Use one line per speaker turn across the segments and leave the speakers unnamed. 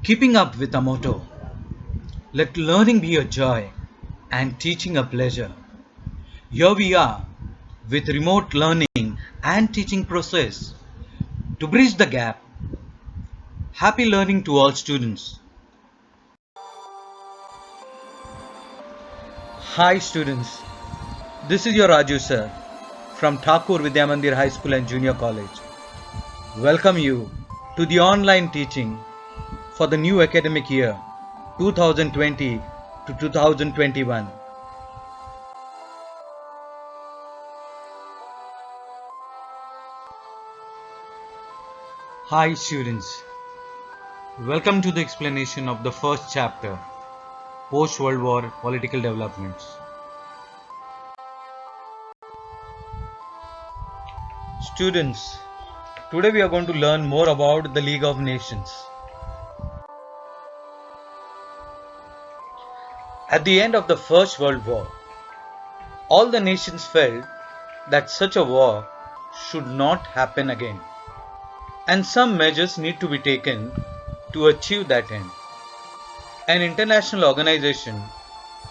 Keeping up with our motto, let learning be a joy and teaching a pleasure. Here we are with remote learning and teaching process to bridge the gap. Happy learning to all students. Hi students, this is your Raju sir from Thakur Vidyamandir High School and Junior College. Welcome you to the online teaching for the new academic year 2020 to 2021. Hi students, welcome to the explanation of the first chapter, Post-World War Political Developments. Students, today we are going to learn more about the League of Nations. At the end of the First World War, all the nations felt that such a war should not happen again, and some measures need to be taken to achieve that end. An international organization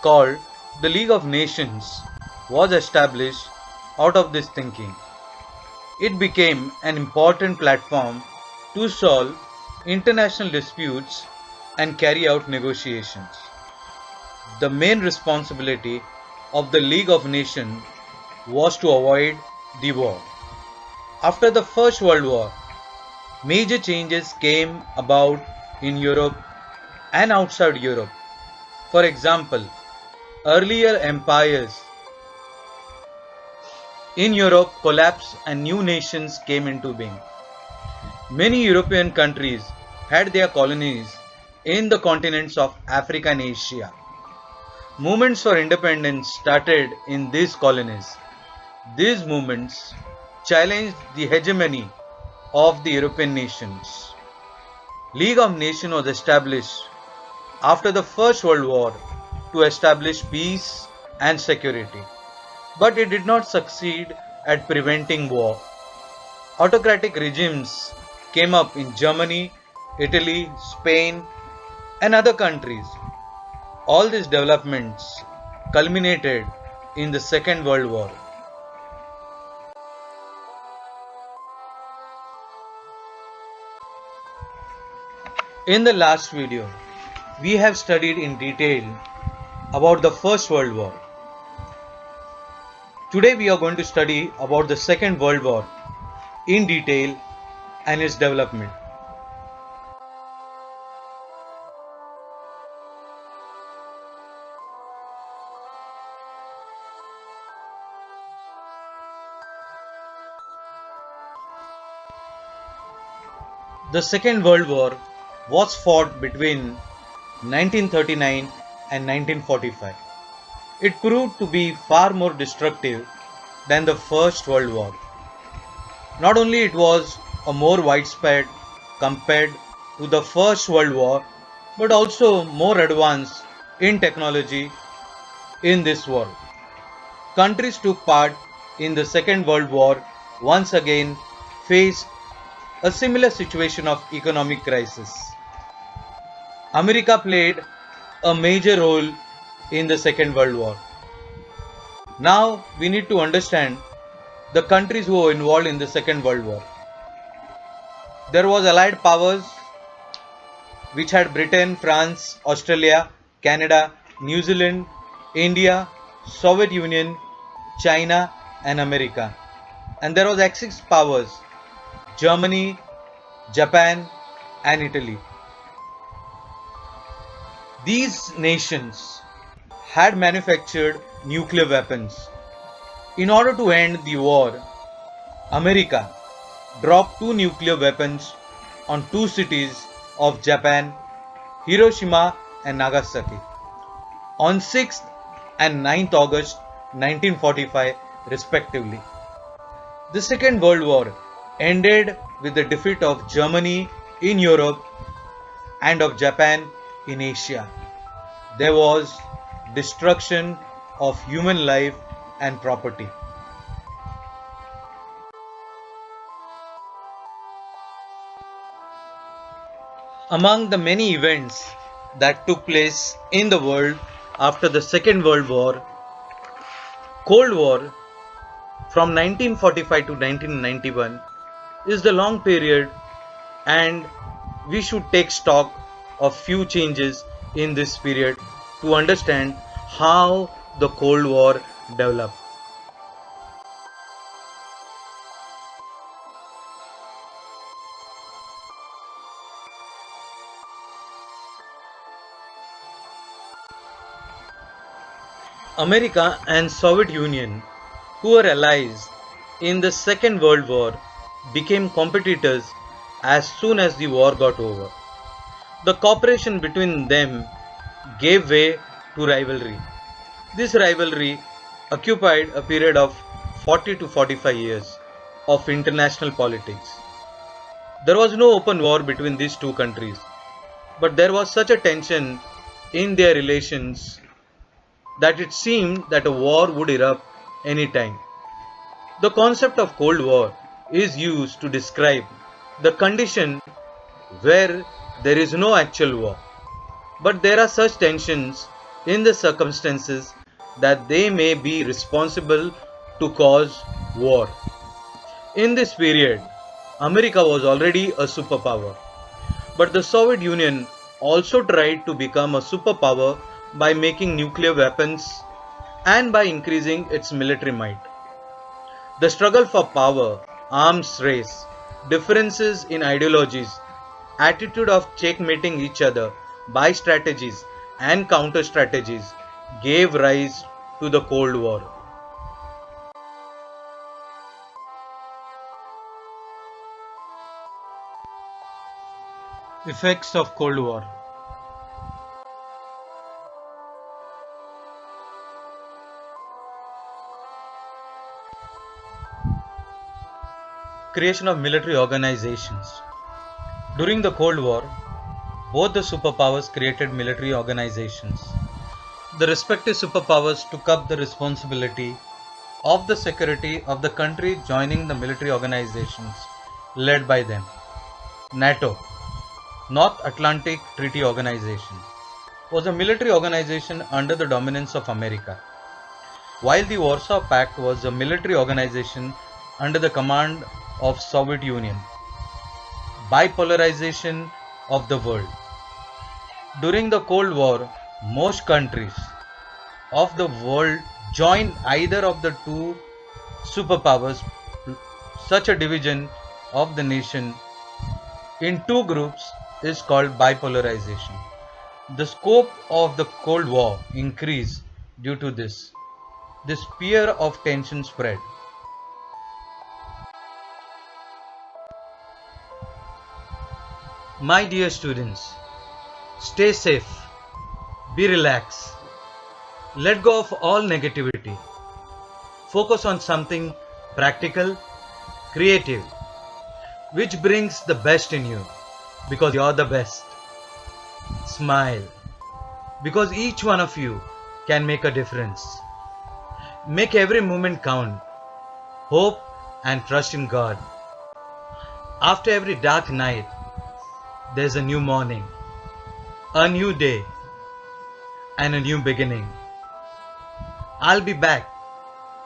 called the League of Nations was established out of this thinking. It became an important platform to solve international disputes and carry out negotiations. The main responsibility of the League of Nations was to avoid the war. After the First World War, major changes came about in Europe and outside Europe. For example, earlier empires in Europe collapsed and new nations came into being. Many European countries had their colonies in the continents of Africa and Asia. Movements for independence started in these colonies. These movements challenged the hegemony of the European nations. League of Nations was established after the First World War to establish peace and security. But it did not succeed at preventing war. Autocratic regimes came up in Germany, Italy, Spain, and other countries. All these developments culminated in the Second World War. In the last video, we have studied in detail about the First World War. Today we are going to study about the Second World War in detail and its development. The Second World War was fought between 1939 and 1945. It proved to be far more destructive than the First World War. Not only it was a more widespread compared to the First World War, but also more advanced in technology in this war. Countries took part in the Second World War once again faced a similar situation of economic crisis. America played a major role in the Second World War. Now we need to understand the countries who were involved in the Second World War. There was Allied powers which had Britain, France, Australia, Canada, New Zealand, India, Soviet Union, China and America. And there was Axis powers, Germany, Japan and Italy. These nations had manufactured nuclear weapons. In order to end the war, America dropped two nuclear weapons on two cities of Japan, Hiroshima and Nagasaki, on 6th and 9th August 1945 respectively. The Second World War ended with the defeat of Germany in Europe and of Japan in Asia. There was destruction of human life and property. Among the many events that took place in the world after the Second World War, Cold War from 1945 to 1991 is the long period, and we should take stock of few changes in this period to understand how the Cold War developed. America and Soviet Union, who were allies in the Second World War, became competitors as soon as the war got over. The cooperation between them gave way to rivalry. This rivalry occupied a period of 40 to 45 years of international politics. There was no open war between these two countries, but there was such a tension in their relations that it seemed that a war would erupt any time. The concept of Cold War is used to describe the condition where there is no actual war, but there are such tensions in the circumstances that they may be responsible to cause war. In this period, America was already a superpower, but the Soviet Union also tried to become a superpower by making nuclear weapons and by increasing its military might. The struggle for power, arms race, differences in ideologies, attitude of checkmating each other by strategies and counter strategies gave rise to the Cold War. Effects of Cold War. Creation of military organizations. During the Cold War, both the superpowers created military organizations. The respective superpowers took up the responsibility of the security of the country joining the military organizations led by them. NATO, North Atlantic Treaty Organization, was a military organization under the dominance of America, while the Warsaw Pact was a military organization under the command of Soviet Union. Bipolarization of the world. During the Cold War, most countries of the world joined either of the two superpowers. Such a division of the nation in two groups is called bipolarization. The scope of the Cold War increased due to this. The sphere of tension spread. My dear students, stay safe, be relaxed, let go of all negativity, focus on something practical, creative, which brings the best in you because you're the best. Smile because each one of you can make a difference. Make every moment count. Hope and trust in God. After every dark night, there's a new morning, a new day, and a new beginning. I'll be back.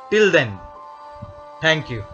Till then, thank you.